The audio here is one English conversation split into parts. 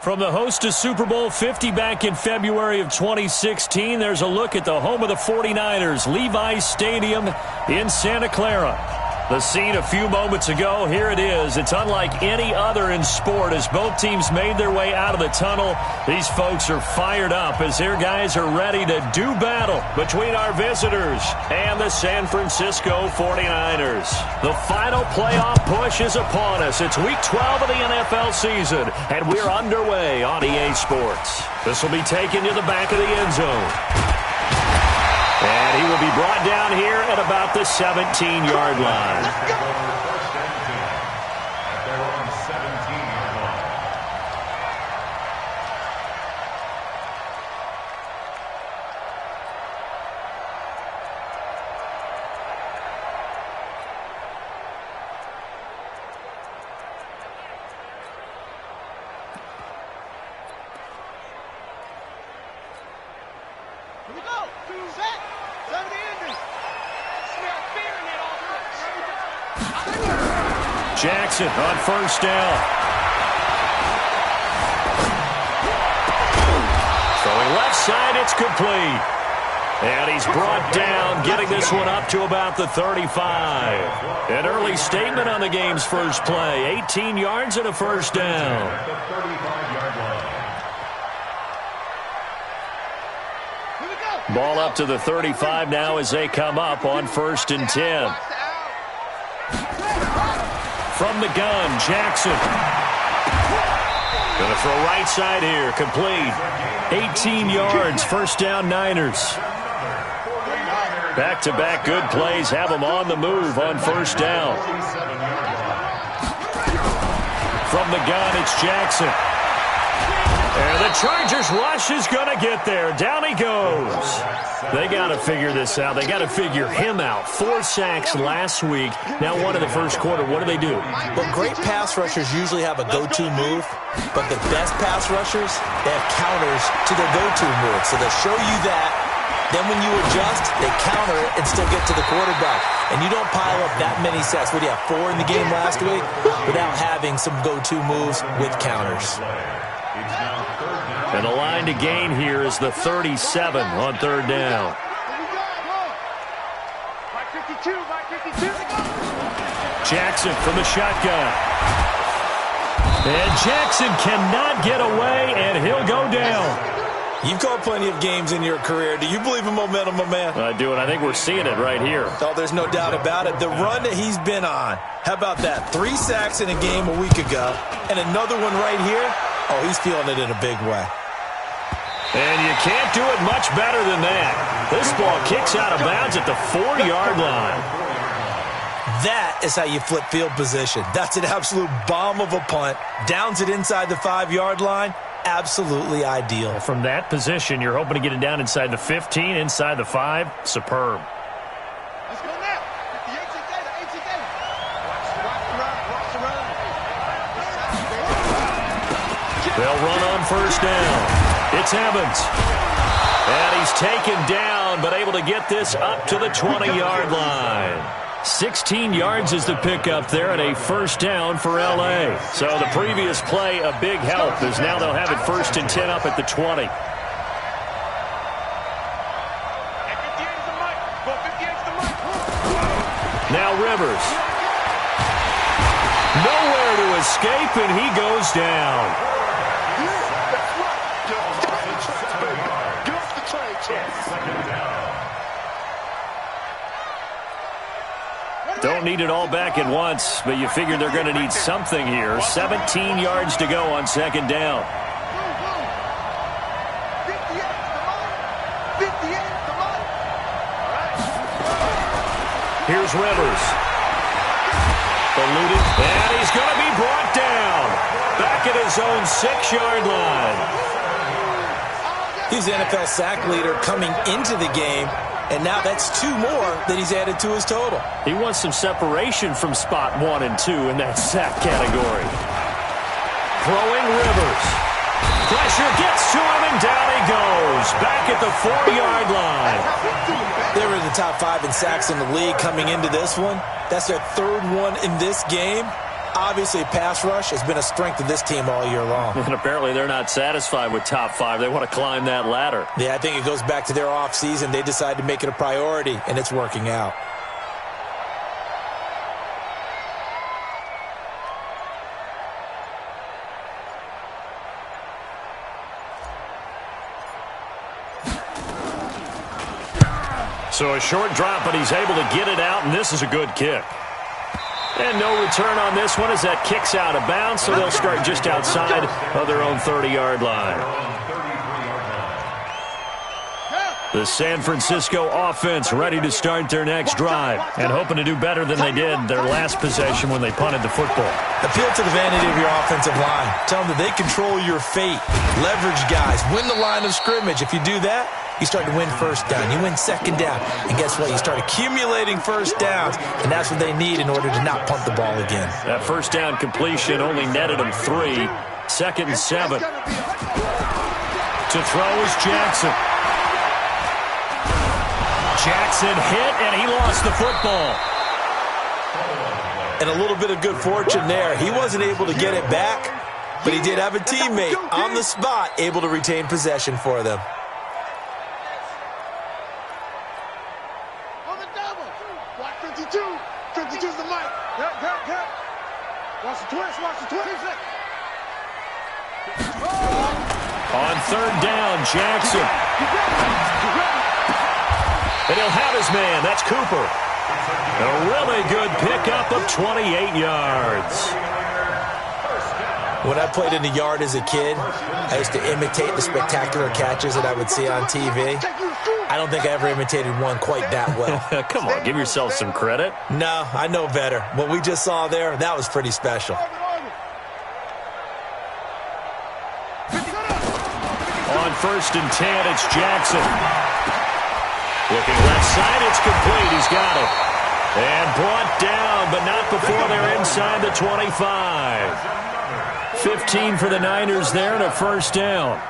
From the host to Super Bowl 50 back in February of 2016, there's a look at the home of the 49ers, Levi's Stadium in Santa Clara. The scene a few moments ago, here it is. It's unlike any other in sport as both teams made their way out of the tunnel. These folks are fired up as their guys are ready to do battle between our visitors and the San Francisco 49ers. The final playoff push is upon us. It's week 12 of the NFL season, and we're underway on EA Sports. This will be taken to the back of the end zone. And he will be brought down here at about the 17-yard line. They're on 17-yard line. Here we go. Set. Jackson on first down. Throwing left side, it's complete. And he's brought down, getting this one up to about the 35. An early statement on the game's first play. 18 yards and a first down. Ball up to the 35 now as they come up on 1st and 10. From the gun, Jackson. Going to throw right side here, complete. 18 yards, first down Niners. Back-to-back good plays have them on the move on first down. From the gun, it's Jackson. And the Chargers rush is going to get there. Down he goes. They got to figure this out. They got to figure him out. 4 sacks last week. Now one in the first quarter. What do? Well, great pass rushers usually have a go-to move, but the best pass rushers, they have counters to their go-to move. So they'll show you that. Then when you adjust, they counter it and still get to the quarterback. And you don't pile up that many sacks. What do you have, 4 in the game last week? Without having some go-to moves with counters. And the line to gain here is the 37 on 3rd down. Jackson from the shotgun. And Jackson cannot get away, and he'll go down. You've called plenty of games in your career. Do you believe in momentum, my man? I do, and I think we're seeing it right here. Oh, there's no doubt about it. The run that he's been on. How about that? 3 sacks in a game a week ago, and another one right here. Oh, he's feeling it in a big way. And you can't do it much better than that. This ball kicks out of bounds at the 4-yard line. That is how you flip field position. That's an absolute bomb of a punt. Downs it inside the 5-yard line. Absolutely ideal. From that position, you're hoping to get it down inside the 15, inside the 5. Superb. Let's go now. The 18 data. Watch the run. They'll run on first down. It's Evans. And he's taken down, but able to get this up to the 20-yard line. 16 yards is the pickup there and a first down for L.A. So the previous play, a big help, as now they'll have it 1st and 10 up at the 20. Now Rivers. Nowhere to escape, and he goes down. Don't need it all back at once, but you figure they're going to need something here. 17 yards to go on 2nd down. Here's Rivers. Eluded, and he's going to be brought down. Back at his own 6-yard line. He's the NFL sack leader coming into the game, and now that's 2 more that he's added to his total. He wants some separation from spot 1 and 2 in that sack category. Throwing Rivers. Pressure gets to him, and down he goes. Back at the 4-yard line. They were in the top 5 in sacks in the league coming into this one. That's their 3rd one in this game. Obviously, pass rush has been a strength of this team all year long. And apparently they're not satisfied with top 5. They want to climb that ladder. Yeah, I think it goes back to their offseason. They decided to make it a priority, and it's working out. So a short drop, but he's able to get it out, and this is a good kick. And no return on this one as that kicks out of bounds, so they'll start just outside of their own 30-yard line. The San Francisco offense ready to start their next drive and hoping to do better than they did their last possession when they punted the football. Appeal to the vanity of your offensive line. Tell them that they control your fate. Leverage guys. Win the line of scrimmage. If you do that, you start to win first down. You win second down. And guess what? You start accumulating first downs, and that's what they need in order to not punt the ball again. That first down completion only netted them 3. 2nd and 7. To throw is Jackson. Jackson hit, and he lost the football. And a little bit of good fortune there. He wasn't able to get it back, but he did have a teammate on the spot able to retain possession for them. On the double. Block 52. 52's the mic. Yep. Watch the twist. On 3rd down, Jackson. And he'll have his man. That's Cooper. A really good pickup of 28 yards. When I played in the yard as a kid, I used to imitate the spectacular catches that I would see on TV. I don't think I ever imitated one quite that well. Come on, give yourself some credit. No, I know better. What we just saw there, that was pretty special. On 1st and 10, it's Jackson. Looking left side, it's complete. He's got it. And brought down, but not before they're inside the 25. 15 for the Niners there and a first down.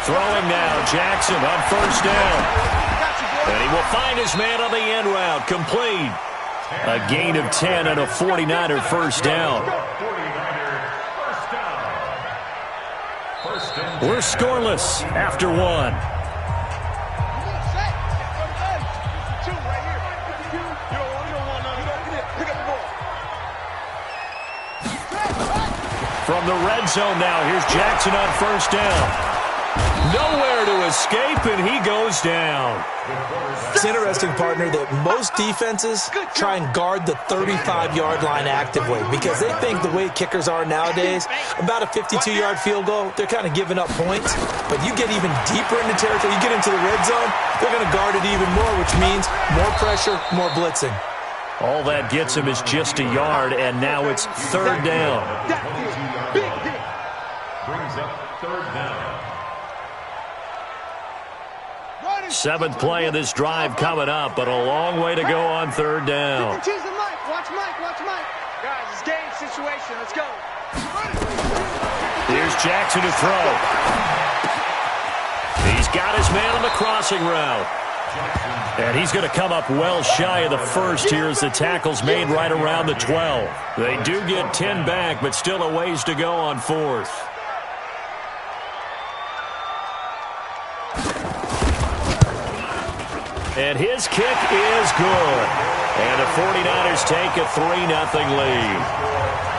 Throwing now, Jackson on 1st down. And he will find his man on the end route, complete. A gain of 10 and a 49er first down. We're scoreless after 1. From the red zone now, here's Jackson on 1st down. Nowhere to escape, and he goes down. It's interesting, partner, that most defenses try and guard the 35-yard line actively because they think the way kickers are nowadays, about a 52-yard field goal, they're kind of giving up points. But you get even deeper into territory, you get into the red zone, they're going to guard it even more, which means more pressure, more blitzing. All that gets him is just a yard, and now it's 3rd down. Brings up 3rd down. 7th play of this drive coming up, but a long way to go on 3rd down. Watch Mike. Guys, it's game situation. Let's go. Here's Jackson to throw. He's got his man on the crossing route. And he's going to come up well shy of the first here as the tackle's made right around the 12. They do get 10 back, but still a ways to go on 4th. And his kick is good. And the 49ers take a 3-0 lead.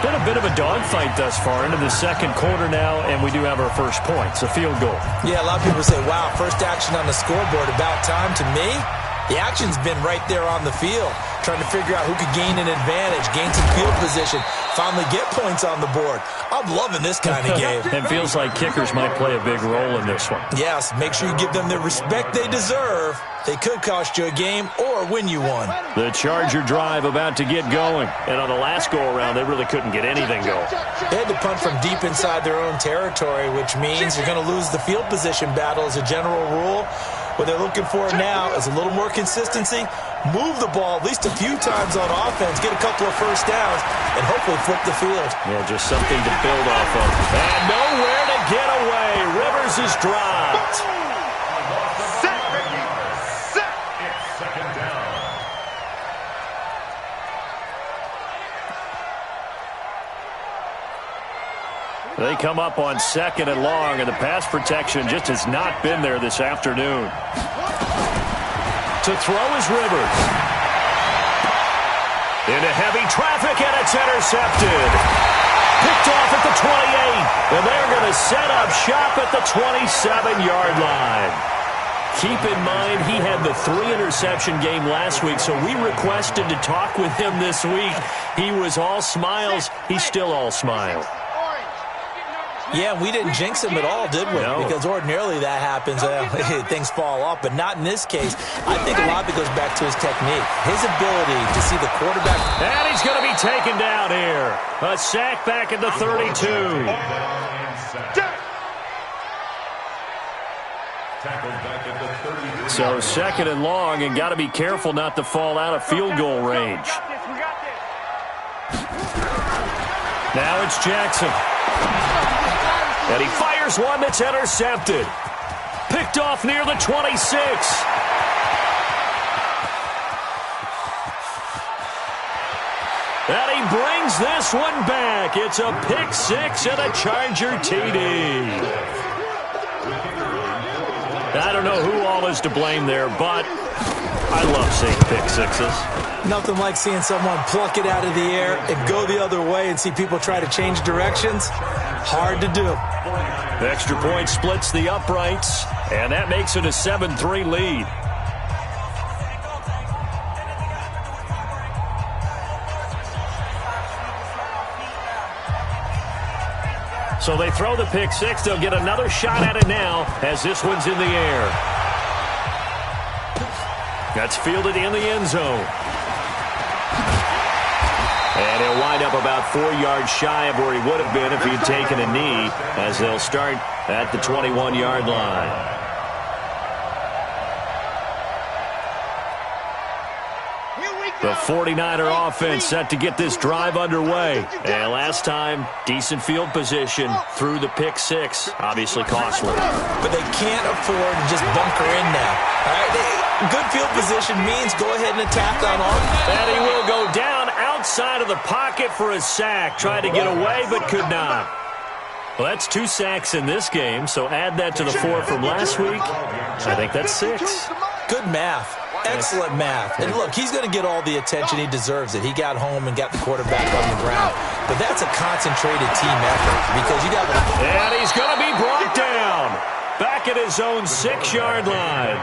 Been a bit of a dogfight thus far into the 2nd quarter now, and we do have our first points, a field goal. Yeah, a lot of people say, wow, first action on the scoreboard, about time. To me, the action's been right there on the field, trying to figure out who could gain an advantage, gain some field position, finally get points on the board. I'm loving this kind of game. It feels like kickers might play a big role in this one. Yes, make sure you give them the respect they deserve. They could cost you a game or win you one. The Charger drive about to get going. And on the last go-around, they really couldn't get anything going. They had to punt from deep inside their own territory, which means you're going to lose the field position battle as a general rule. What they're looking for now is a little more consistency, move the ball at least a few times on offense, get a couple of first downs, and hopefully flip the field. Yeah, just something to build off of. And nowhere to get away. Rivers is dropped. They come up on 2nd and long, and the pass protection just has not been there this afternoon. To throw is Rivers. Into heavy traffic, and it's intercepted. Picked off at the 28, and they're going to set up shop at the 27-yard line. Keep in mind, he had the 3-interception game last week, so we requested to talk with him this week. He was all smiles. He's still all smile. Yeah, we didn't jinx him at all, did we? No. Because ordinarily that happens. Things fall off, but not in this case. I think a lot of it goes back to his technique, his ability to see the quarterback. And he's going to be taken down here. A sack back at the 32. So 2nd and long, and got to be careful not to fall out of field goal range. Now it's Jackson. And he fires one that's intercepted. Picked off near the 26. And he brings this one back. It's a pick 6 and a Charger TD. I don't know who all is to blame there, but I love seeing pick 6s. Nothing like seeing someone pluck it out of the air and go the other way and see people try to change directions. Hard to do. The extra point splits the uprights, and that makes it a 7-3 lead. So they throw the pick 6. They'll get another shot at it now as this one's in the air. That's fielded in the end zone. And he'll wind up about 4 yards shy of where he would have been if he had taken a knee, as they'll start at the 21-yard line. The 49er offense set to get this drive underway. And last time, decent field position through the pick 6. Obviously costly. But they can't afford to just bunker in now. All right, good field position means go ahead and attack on offense. And he will go down outside of the pocket for a sack. Tried to get away, but could not. Well, that's 2 sacks in this game, so add that to the 4 from last week. I think that's 6. Good math. Excellent math. And look, he's going to get all the attention. He deserves it. He got home and got the quarterback on the ground. But that's a concentrated team effort because you got. And he's going to be brought down back at his own 6-yard line.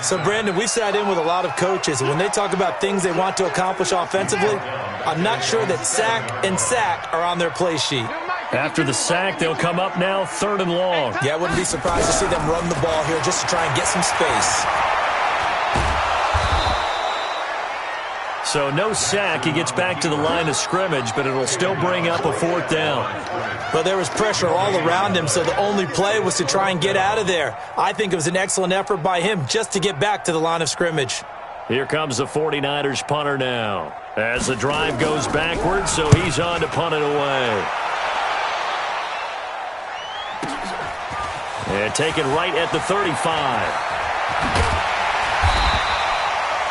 So, Brandon, we've sat in with a lot of coaches, and when they talk about things they want to accomplish offensively, I'm not sure that sack and sack are on their play sheet. After the sack, they'll come up now 3rd and long. Yeah, I wouldn't be surprised to see them run the ball here just to try and get some space. So no sack. He gets back to the line of scrimmage, but it'll still bring up a 4th down. Well, there was pressure all around him, so the only play was to try and get out of there. I think it was an excellent effort by him just to get back to the line of scrimmage. Here comes the 49ers punter now as the drive goes backwards, so he's on to punt it away. And taken right at the 35.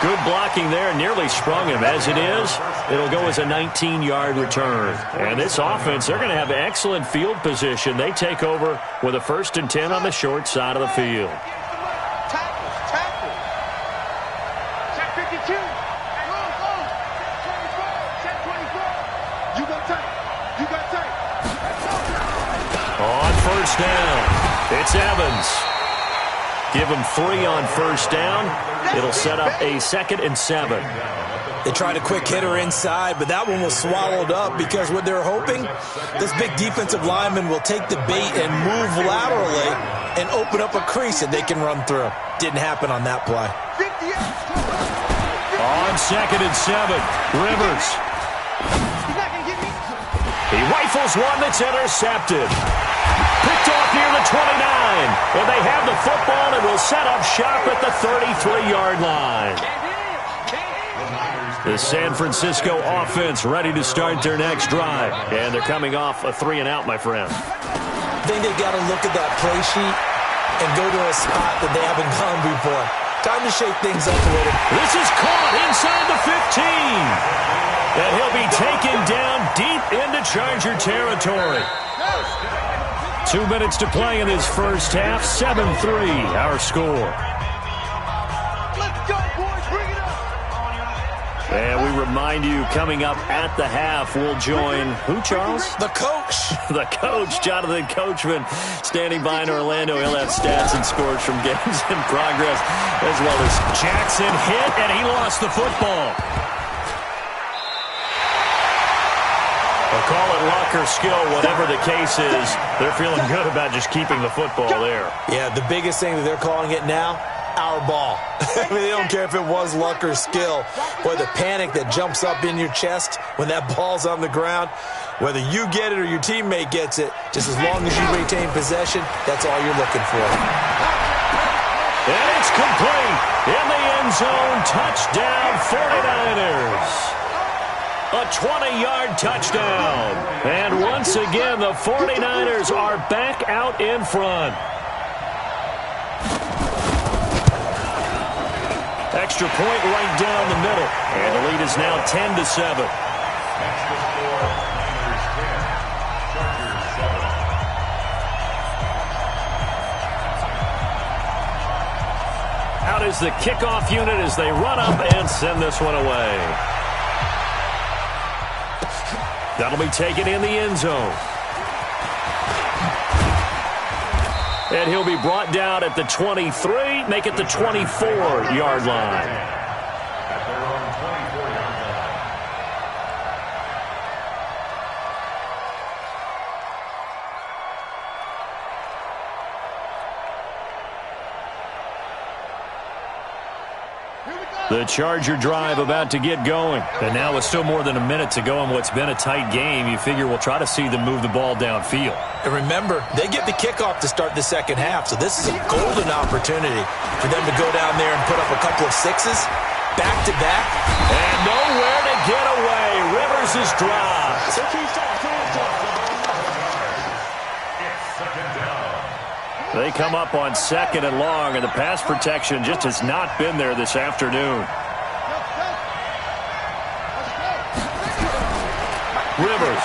Good blocking there, nearly sprung him. As it is, it'll go as a 19-yard return. And this offense, they're going to have excellent field position. They take over with a 1st and 10 on the short side of the field. Tackle. Check 52. Check 24. You got tight. On 1st down, it's Evans. Give him 3 on 1st down. It'll set up a 2nd and 7. They tried a quick hitter inside, but that one was swallowed up because what they're hoping, this big defensive lineman will take the bait and move laterally and open up a crease that they can run through. Didn't happen on that play. On 2nd and 7, Rivers. He rifles one that's intercepted. Picked off near the 29, and they have the football and will set up shop at the 33-yard line. The San Francisco offense ready to start their next drive, and they're coming off a 3-and-out, my friend. I think they've got to look at that play sheet and go to a spot that they haven't gone before. Time to shake things up a little. This is caught inside the 15. And he'll be taken down deep into Charger territory. 2 minutes to play in this first half. 7-3, our score. Let's go, boys. Bring it up. And we remind you, coming up at the half, we'll join who, Charles? The coach. The coach, Jonathan Coachman, standing by in Orlando. He'll have stats and scores from games in progress, as well as Jackson hit, and he lost the football. They'll call it luck or skill, whatever the case is. They're feeling good about just keeping the football there. Yeah, the biggest thing that they're calling it now, our ball. I mean, they don't care if it was luck or skill. Boy, the panic that jumps up in your chest when that ball's on the ground, whether you get it or your teammate gets it, just as long as you retain possession, that's all you're looking for. And it's complete. In the end zone, touchdown 49ers. A 20-yard touchdown. And once again, the 49ers are back out in front. Extra point right down the middle. And the lead is now 10-7. That's the score. Niners 10, Chargers 7. Out is the kickoff unit as they run up and send this one away. That'll be taken in the end zone. And he'll be brought down at the 23, make it the 24-yard line. At their own 24-yard line. The Charger drive about to get going. And now with still more than a minute to go in what's been a tight game, you figure we'll try to see them move the ball downfield. And remember, they get the kickoff to start the second half, so this is a golden opportunity for them to go down there and put up a couple of sixes, back-to-back. And nowhere to get away. Rivers is dropped. It's second down. They come up on second and long, and the pass protection just has not been there this afternoon. Rivers.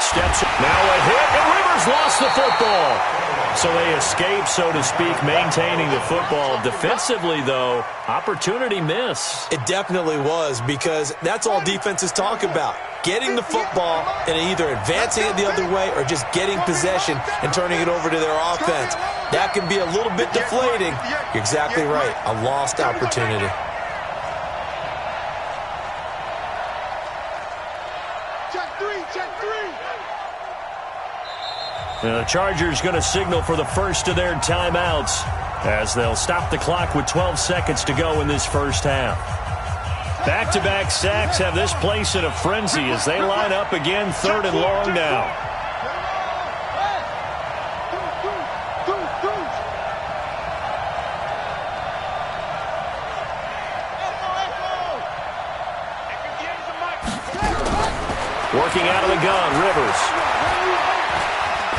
Steps. Now a hit, and Rivers lost the football. So they escape, so to speak, maintaining the football. Defensively, though, opportunity miss. It definitely was, because that's all defenses talk about. Getting the football and either advancing it the other way or just getting possession and turning it over to their offense. That can be a little bit deflating. You're exactly right. A lost opportunity. Check three. The Chargers going to signal for the first of their timeouts as they'll stop the clock with 12 seconds to go in this first half. Back-to-back sacks have this place in a frenzy as they line up again, third and long now. Working out of the gun, Rivers.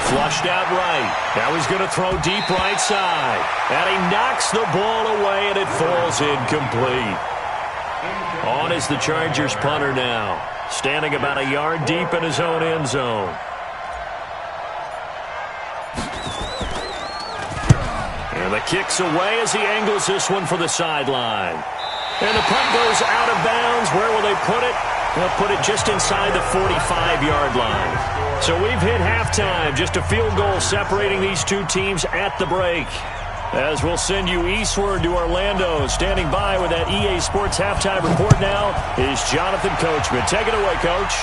Flushed out right. Now he's going to throw deep right side. And he knocks the ball away, and it falls incomplete. On is the Chargers punter now, standing about a yard deep in his own end zone. And the kick's away as he angles this one for the sideline. And the punt goes out of bounds. Where will they put it? They'll put it just inside the 45-yard line. So we've hit halftime. Just a field goal separating these two teams at the break. As we'll send you eastward to Orlando. Standing by with that EA Sports halftime report now is Jonathan Coachman. Take it away, Coach.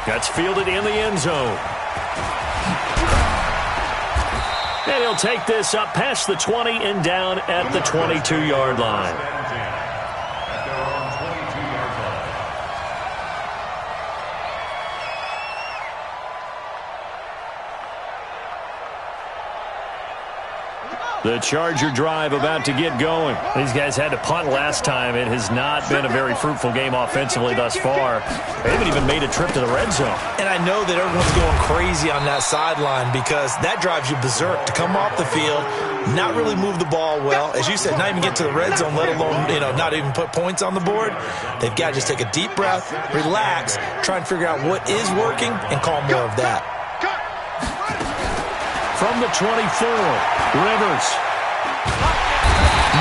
That's fielded in the end zone. And he'll take this up past the 20 and down at the 22-yard line. The Charger drive about to get going. These guys had to punt last time. It has not been a very fruitful game offensively thus far. They haven't even made a trip to the red zone. And I know that everyone's going crazy on that sideline because that drives you berserk to come off the field, not really move the ball well. As you said, not even get to the red zone, let alone, not even put points on the board. They've got to just take a deep breath, relax, try and figure out what is working, and call more of that. From the 24, Rivers.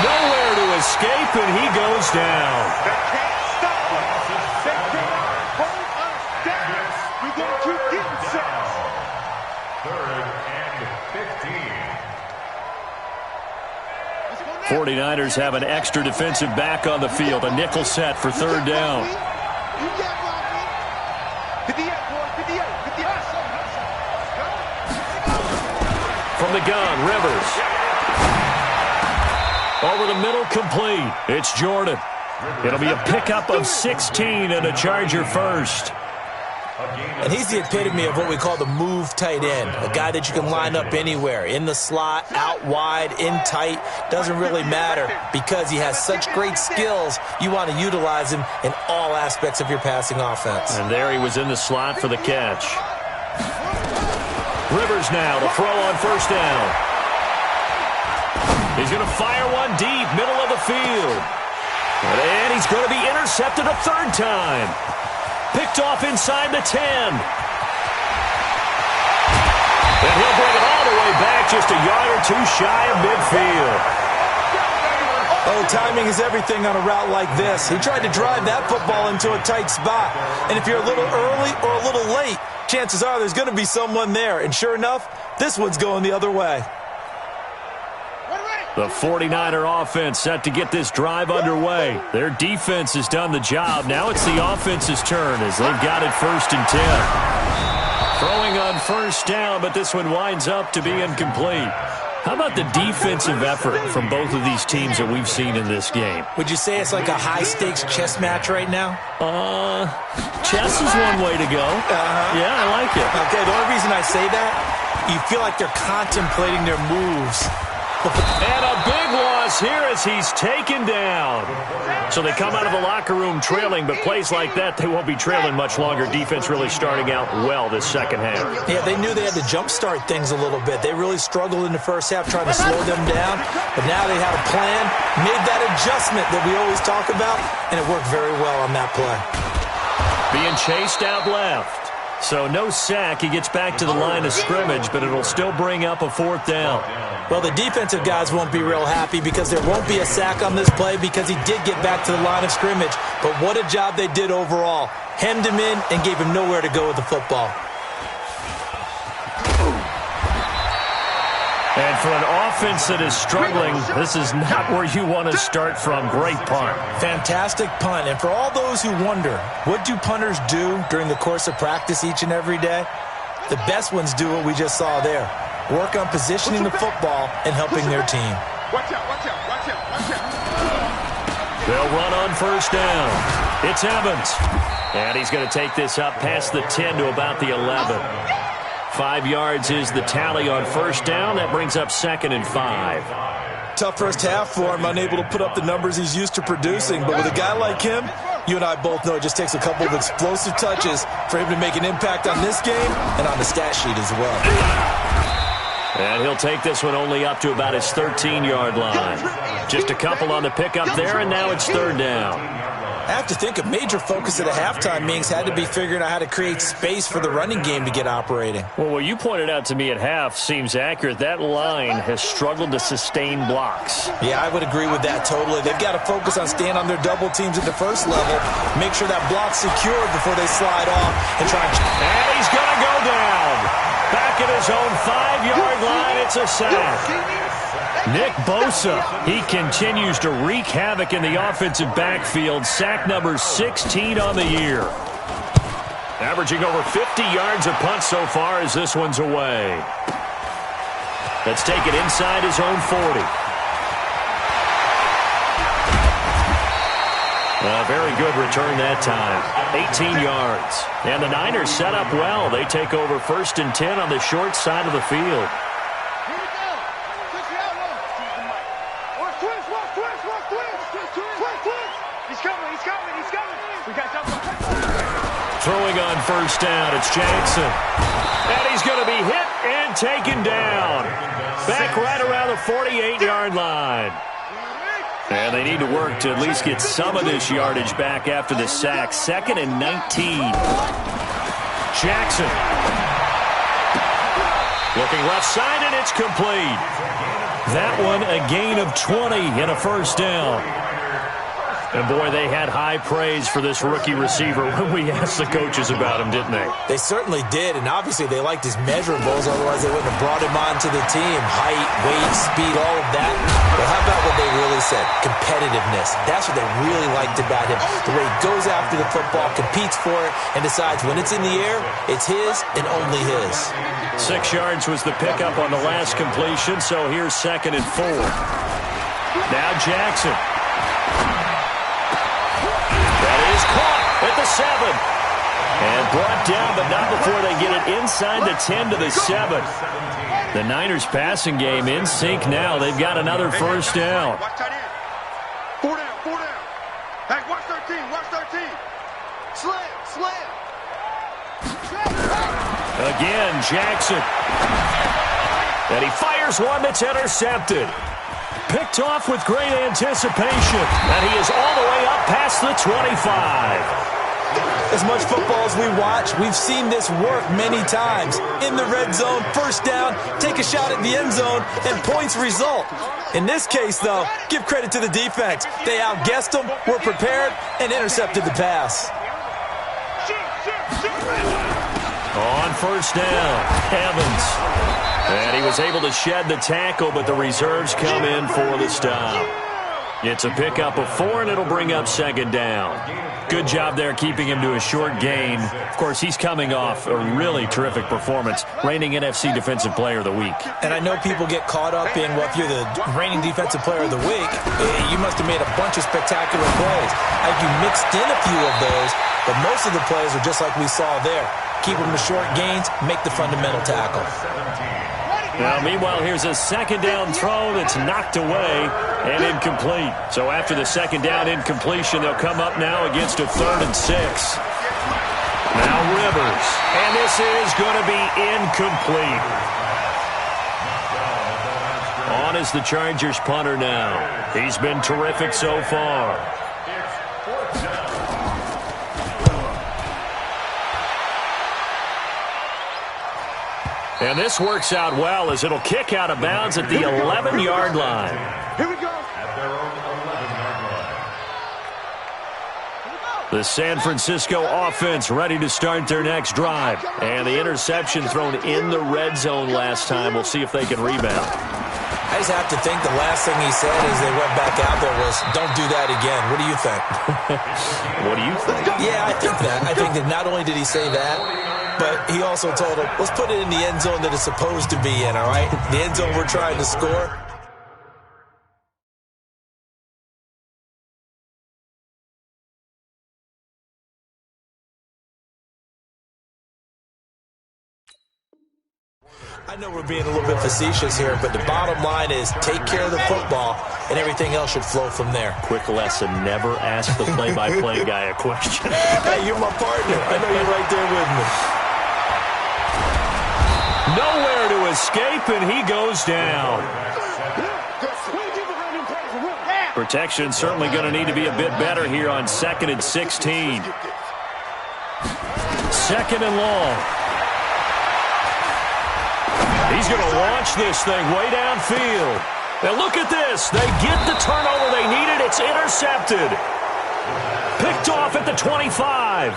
Nowhere to escape, and he goes down. They can't stop us. They cannot hold us down. We're going to keep getting sacks. 3rd and 15. 49ers have an extra defensive back on the field. A nickel set for 3rd down. From the gun, Rivers. Over the middle, complete. It's Jordan. It'll be a pickup of 16 and a Charger first. And he's the epitome of what we call the move tight end, a guy that you can line up anywhere, in the slot, out wide, in tight, doesn't really matter because he has such great skills. You want to utilize him in all aspects of your passing offense. And there he was in the slot for the catch. Rivers now to throw on 1st down. He's going to fire one deep, middle of the field. And he's going to be intercepted a 3rd time. Picked off inside the 10. And he'll bring it all the way back just a yard or two shy of midfield. Oh, timing is everything on a route like this. He tried to drive that football into a tight spot. And if you're a little early or a little late, chances are there's going to be someone there. And sure enough, this one's going the other way. The 49er offense set to get this drive underway. Their defense has done the job. Now it's the offense's turn as they've got it 1st and 10. Throwing on 1st down, but this one winds up to be incomplete. How about the defensive effort from both of these teams that we've seen in this game? Would you say it's like a high-stakes chess match right now? Chess is one way to go. Yeah, I like it. Okay, the only reason I say that, you feel like they're contemplating their moves. And a big loss here as he's taken down. So they come out of the locker room trailing, but plays like that, they won't be trailing much longer. Defense really starting out well this second half. Yeah, they knew they had to jumpstart things a little bit. They really struggled in the first half trying to slow them down, but now they had a plan, made that adjustment that we always talk about, and it worked very well on that play. Being chased out left. So no sack. He gets back to the line of scrimmage, but it'll still bring up a 4th down. Well, the defensive guys won't be real happy because there won't be a sack on this play because he did get back to the line of scrimmage. But what a job they did overall. Hemmed him in and gave him nowhere to go with the football. And for an offense that is struggling, this is not where you want to start from. Great punt. Fantastic punt. And for all those who wonder, what do punters do during the course of practice each and every day? The best ones do what we just saw there. Work on positioning the football and helping their team. Watch out, watch out, watch out, watch out. They'll run on 1st down. It's Evans. And he's going to take this up past the 10 to about the 11. 5 yards is the tally on 1st down. That brings up 2nd and 5. Tough first half for him, unable to put up the numbers he's used to producing. But with a guy like him, you and I both know it just takes a couple of explosive touches for him to make an impact on this game and on the stat sheet as well. And he'll take this one only up to about his 13-yard line. Just a couple on the pickup there, and now it's 3rd down. I have to think a major focus at a halftime means had to be figuring out how to create space for the running game to get operating. Well, what you pointed out to me at half seems accurate. That line has struggled to sustain blocks. Yeah, I would agree with that totally. They've got to focus on staying on their double teams at the first level, make sure that block's secured before they slide off and try and he's going to go down. Back at his own 5-yard line, it's a sack. Nick Bosa, he continues to wreak havoc in the offensive backfield. Sack number 16 on the year. Averaging over 50 yards a punt so far as this one's away. Let's take it inside his own 40. A very good return that time. 18 yards. And the Niners set up well. They take over 1st and 10 on the short side of the field. He's coming. He's coming. We got something. Throwing on first down, it's Jackson. And he's going to be hit and taken down. Back right around the 48-yard line. And they need to work to at least get some of this yardage back after the sack. 2nd and 19. Jackson. Looking left side, and it's complete. That one a gain of 20 and a first down. And, boy, they had high praise for this rookie receiver when we asked the coaches about him, didn't they? They certainly did, and obviously they liked his measurables, otherwise they wouldn't have brought him onto the team. Height, weight, speed, all of that. But how about what they really said? Competitiveness. That's what they really liked about him. The way he goes after the football, competes for it, and decides when it's in the air, it's his and only his. 6 yards was the pickup on the last completion, so here's 2nd and 4. Now Jackson. At the 7. And brought down, but not before they get it inside the 10 to the 7. The Niners passing game in sync now. They've got another first down. Watch that in. 4 down, 4 down. Hey, watch 13, watch 13. Slam. Again, Jackson. And he fires one that's intercepted. Picked off with great anticipation. And he is all the way up past the 25. As much football as we watch, we've seen this work many times. In the red zone, first down, take a shot at the end zone, and points result. In this case, though, give credit to the defense. They outguessed them, were prepared, and intercepted the pass. On first down, Evans. And he was able to shed the tackle, but the reserves come in for the stop. It's a pickup of 4, and it'll bring up 2nd down. Good job there keeping him to a short gain. Of course, he's coming off a really terrific performance, reigning NFC Defensive Player of the Week. And I know people get caught up in, well, if you're the reigning Defensive Player of the Week, you must have made a bunch of spectacular plays. I think you mixed in a few of those, but most of the plays are just like we saw there. Keep them to short gains, make the fundamental tackle. Now, meanwhile, here's a 2nd down throw that's knocked away and incomplete. So after the 2nd down incompletion, they'll come up now against a 3rd and 6. Now Rivers. And this is going to be incomplete. On is the Chargers punter now. He's been terrific so far. And this works out well as it'll kick out of bounds at the 11-yard line. Here we go. At their own 11-yard line. The San Francisco offense ready to start their next drive. And the interception thrown in the red zone last time. We'll see if they can rebound. I just have to think the last thing he said as they went back out there was, don't do that again. What do you think? What do you think? Yeah, I think that. I think that not only did he say that, but he also told him, let's put it in the end zone that it's supposed to be in, all right? The end zone we're trying to score. I know we're being a little bit facetious here, but the bottom line is take care of the football, and everything else should flow from there. Quick lesson, never ask the play-by-play guy a question. Hey, you're my partner. I know you're right there with me. Nowhere to escape, and he goes down. Protection certainly going to need to be a bit better here on 2nd and 16. 2nd and long. He's going to launch this thing way downfield. Now look at this. They get the turnover they needed. It's intercepted. Picked off at the 25.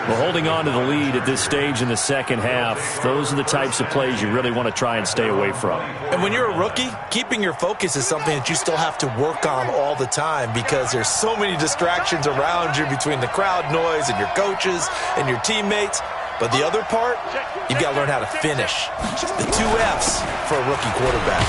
Well, holding on to the lead at this stage in the second half, those are the types of plays you really want to try and stay away from. And when you're a rookie, keeping your focus is something that you still have to work on all the time because there's so many distractions around you between the crowd noise and your coaches and your teammates. But the other part, you've got to learn how to finish. The 2 F's for a rookie quarterback.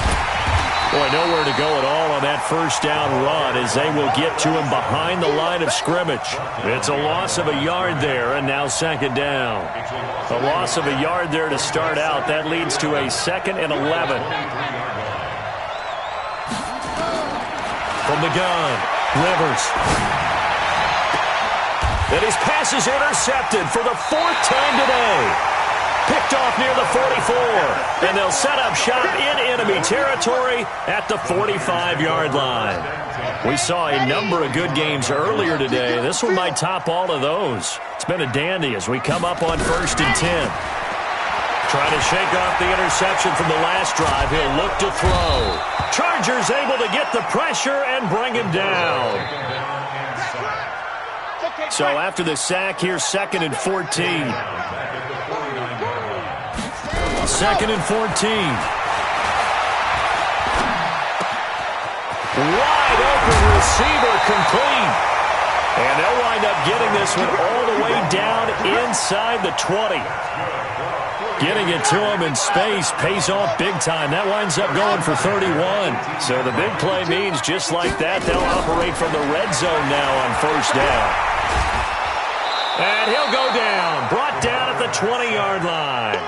Boy, nowhere to go at all on that first down run as they will get to him behind the line of scrimmage. It's a loss of a yard there, and now 2nd down. A loss of a yard there to start out. That leads to a 2nd and 11. From the gun, Rivers. And his pass is intercepted for the 4th time today. Picked off near the 44. And they'll set up shop in enemy territory at the 45-yard line. We saw a number of good games earlier today. This one might top all of those. It's been a dandy as we come up on 1st and 10. Trying to shake off the interception from the last drive. He'll look to throw. Chargers able to get the pressure and bring him down. So after the sack, here's 2nd and 14. 2nd and 14. Wide open receiver complete. And they'll wind up getting this one all the way down inside the 20. Getting it to him in space pays off big time. That winds up going for 31. So the big play means just like that, they'll operate from the red zone now on 1st down. And he'll go down. Brought down at the 20-yard line.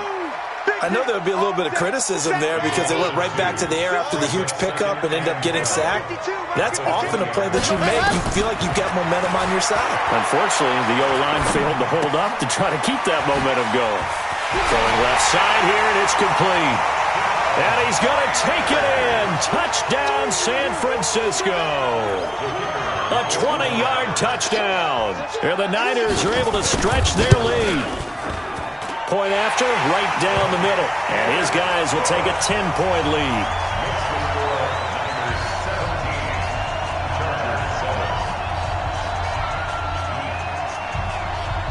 I know there would be a little bit of criticism there because they went right back to the air after the huge pickup and end up getting sacked. That's often a play that you make. You feel like you've got momentum on your side. Unfortunately, the O-line failed to hold up to try to keep that momentum going. Going left side here, and it's complete. And he's going to take it in. Touchdown, San Francisco. A 20-yard touchdown. And the Niners are able to stretch their lead. Point after, right down the middle. And his guys will take a 10-point lead.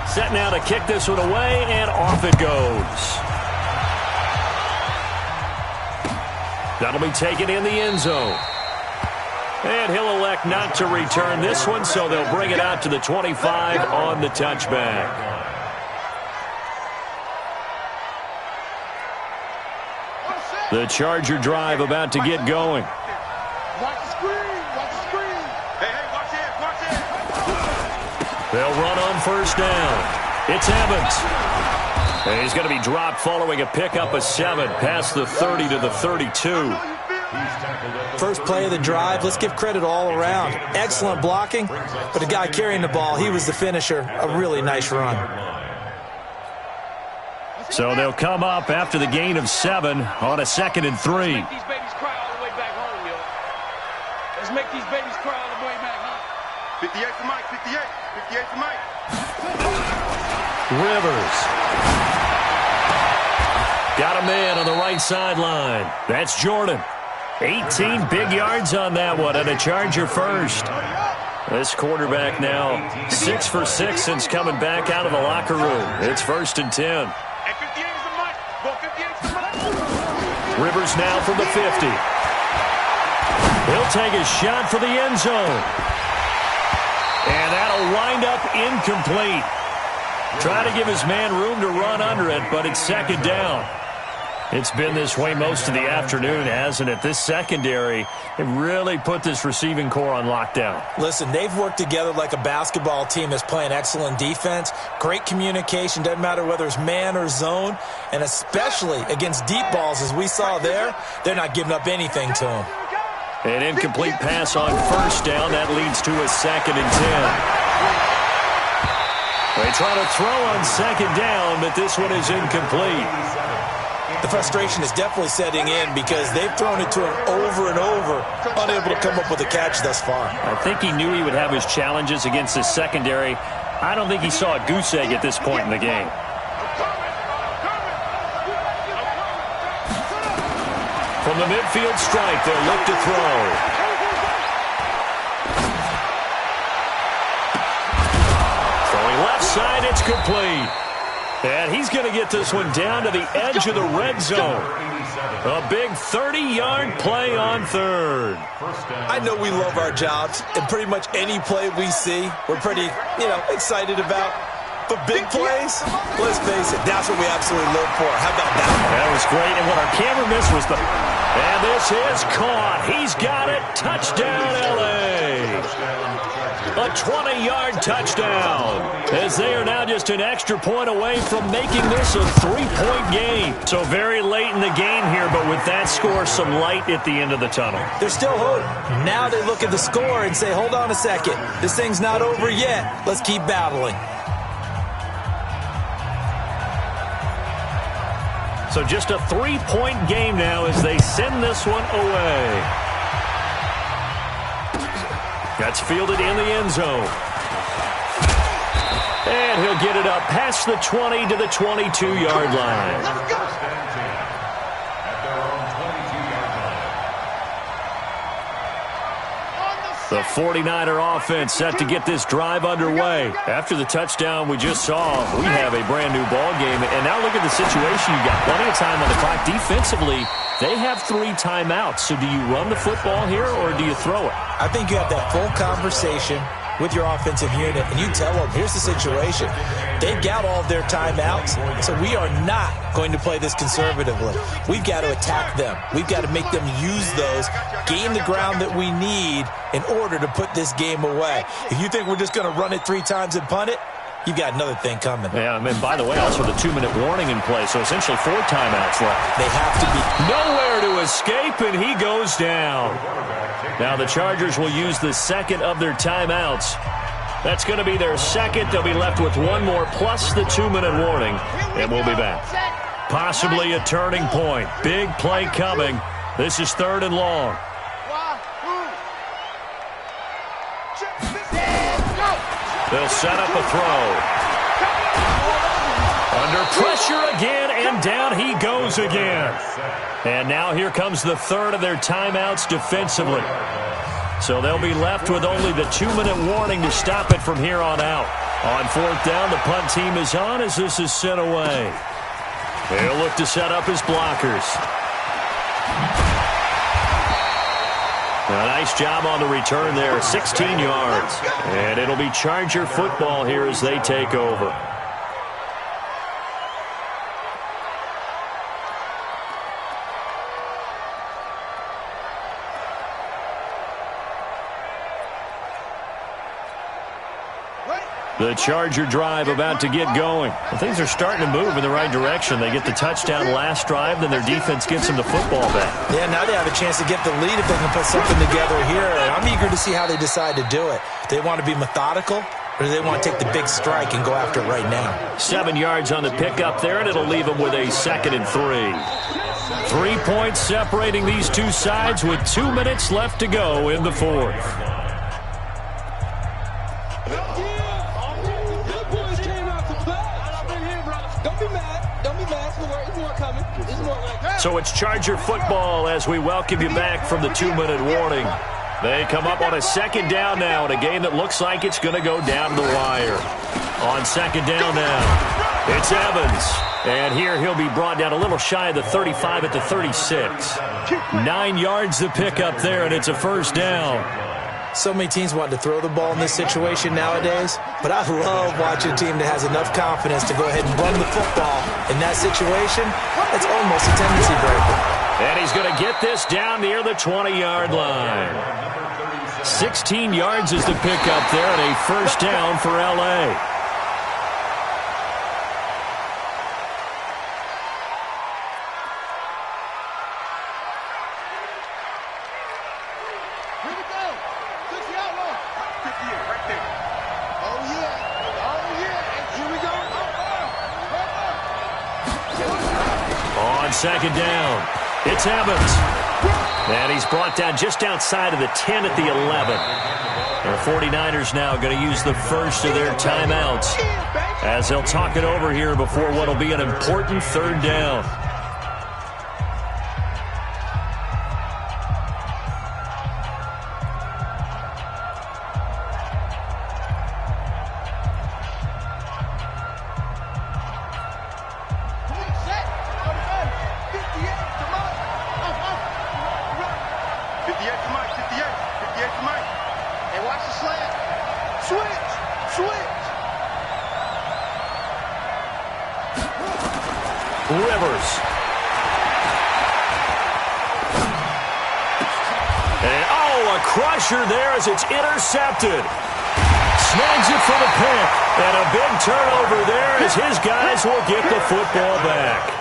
Set now to kick this one away, and off it goes. That'll be taken in the end zone. And he'll elect not to return this one, so they'll bring it out to the 25 on the touchback. The Charger drive about to get going. Watch the screen. Watch the screen. Hey, watch it. Watch it. They'll run on 1st down. It's Evans. And he's going to be dropped following a pickup of 7 past the 30 to the 32. First play of the drive, let's give credit all around. Excellent blocking, but the guy carrying the ball, he was the finisher. A really nice run. So they'll come up after the gain of 7 on a 2nd and 3. Let's make these babies cry all the way back home, yo. Let's make these babies cry all the way back home. 58 for Mike. 58. 58 for Mike. Rivers. Got a man on the right sideline. That's Jordan. 18 big yards on that one, and a Charger first. This quarterback now 6 for 6 since coming back out of the locker room. It's 1st and 10. And 58 is the Mike. Go 58 is the Mike. Rivers now from the 50. He'll take a shot for the end zone. And that'll wind up incomplete. Try to give his man room to run under it, but it's 2nd down. It's been this way most of the afternoon, hasn't it? This secondary, it really put this receiving core on lockdown. Listen, they've worked together like a basketball team that's playing excellent defense. Great communication, doesn't matter whether it's man or zone. And especially against deep balls, as we saw there, they're not giving up anything to them. An incomplete pass on 1st down. That leads to a 2nd and 10. They try to throw on 2nd down, but this one is incomplete. The frustration is definitely setting in because they've thrown it to him over and over, unable to come up with a catch thus far. I think he knew he would have his challenges against his secondary. I don't think he saw a goose egg at this point in the game. From the midfield stripe, they'll look to throw. Throwing left side, it's complete. And he's going to get this one down to the edge of the red zone. A big 30-yard play on 3rd. I know we love our jobs, and pretty much any play we see, we're pretty, excited about. But big plays, let's face it, that's what we absolutely live for. How about that? That was great, and what our camera missed was the... And this is caught. He's got it. Touchdown, L.A. A 20-yard touchdown, as they are now just an extra point away from making this a three-point game. So very late in the game here, but with that score, some light at the end of the tunnel. There's still hope. Now they look at the score and say, hold on a second. This thing's not over yet. Let's keep battling. So just a three-point game now as they send this one away. That's fielded in the end zone. And he'll get it up past the 20 to the 22-yard line. Let's go. The 49er offense set to get this drive underway. After the touchdown we just saw, we have a brand-new ball game. And now look at the situation. You got plenty of time on the clock. Defensively, they have 3 timeouts. So do you run the football here or do you throw it? I think you have that full conversation with your offensive unit, and you tell them, here's the situation. They've got all of their timeouts, so we are not going to play this conservatively. We've got to attack them. We've got to make them use those, gain the ground that we need in order to put this game away. If you think we're just going to run it 3 times and punt it, you've got another thing coming. Yeah, and by the way, also the 2-minute warning in play, so essentially 4 timeouts left. They have to be. Nowhere to escape, and he goes down. Now the Chargers will use the second of their timeouts. That's going to be their second. They'll be left with 1 more plus the 2-minute warning, and we'll be back. Possibly a turning point. Big play coming. This is 3rd and long. They'll set up a throw. Under pressure again, and down he goes again. And now here comes the 3rd of their timeouts defensively. So they'll be left with only the 2-minute warning to stop it from here on out. On 4th down, the punt team is on as this is sent away. They'll look to set up his blockers. A nice job on the return there, 16 yards. And it'll be Charger football here as they take over. The Charger drive about to get going. Well, things are starting to move in the right direction. They get the touchdown last drive, then their defense gets them the football back. Yeah, now they have a chance to get the lead if they can put something together here. And I'm eager to see how they decide to do it. Do they want to be methodical, or do they want to take the big strike and go after it right now? 7 yards on the pickup there, and it'll leave them with a 2nd and 3. 3 points separating these two sides with 2 minutes left to go in the 4th. So it's Charger football as we welcome you back from the 2-minute warning. They come up on a 2nd down now in a game that looks like it's going to go down to the wire. On 2nd down now, it's Evans. And here he'll be brought down a little shy of the 35 at the 36. 9 yards to pick up there, and it's a 1st down. So many teams want to throw the ball in this situation nowadays, but I love watching a team that has enough confidence to go ahead and run the football. In that situation, it's almost a tendency breaker. And he's going to get this down near the 20-yard line. 16 yards is the pickup there, and a 1st down for L.A. On 2nd down, it's Evans. And he's brought down just outside of the 10 at the 11. The 49ers now going to use the 1st of their timeouts as they'll talk it over here before what will be an important 3rd down. Rivers. And, oh, a crusher there as it's intercepted. snags it for the pick. And a big turnover there as his guys will get the football back.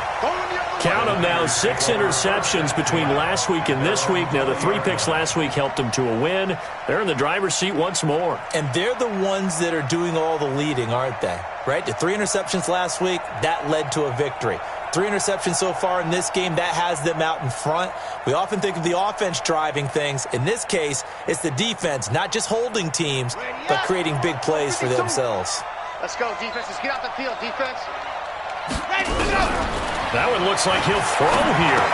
Count them now, 6 interceptions between last week and this week. Now, the 3 picks last week helped them to a win. They're in the driver's seat once more. And they're the ones that are doing all the leading, aren't they? Right? The 3 interceptions last week, that led to a victory. 3 interceptions so far in this game, that has them out in front. We often think of the offense driving things. In this case, it's the defense, not just holding teams, but creating big plays for themselves. Let's go, defense. Let's get out the field, defense. That one looks like he'll throw here.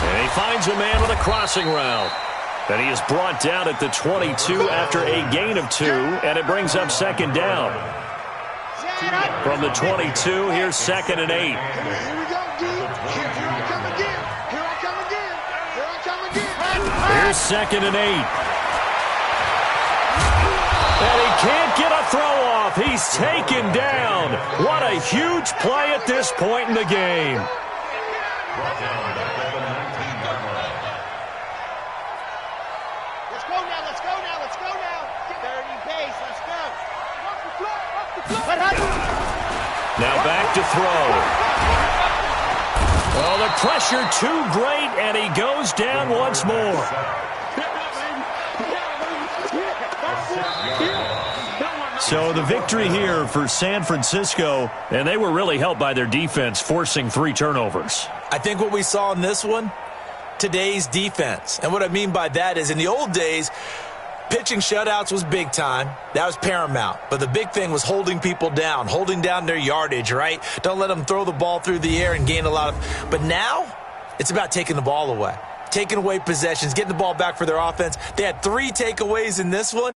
And he finds a man with a crossing route. And he is brought down at the 22 after a gain of 2, and it brings up second down. From the 22, here's 2nd and 8. Here we go, D. Here I come again. Here I come again. Here I come again. Here's 2nd and 8. And he can't get a throw off. He's taken down. What a huge play at this point in the game. Let's go now. Let's go now. Let's go now. 30 pace. Let's go. Now back to throw. Oh, the pressure too great, and he goes down once more. So the victory here for San Francisco, and they were really helped by their defense, forcing 3 turnovers. I think what we saw in this one, today's defense. And what I mean by that is in the old days, pitching shutouts was big time. That was paramount. But the big thing was holding people down, holding down their yardage, right? Don't let them throw the ball through the air and gain a lot of. But now it's about taking the ball away, taking away possessions, getting the ball back for their offense. They had 3 takeaways in this one.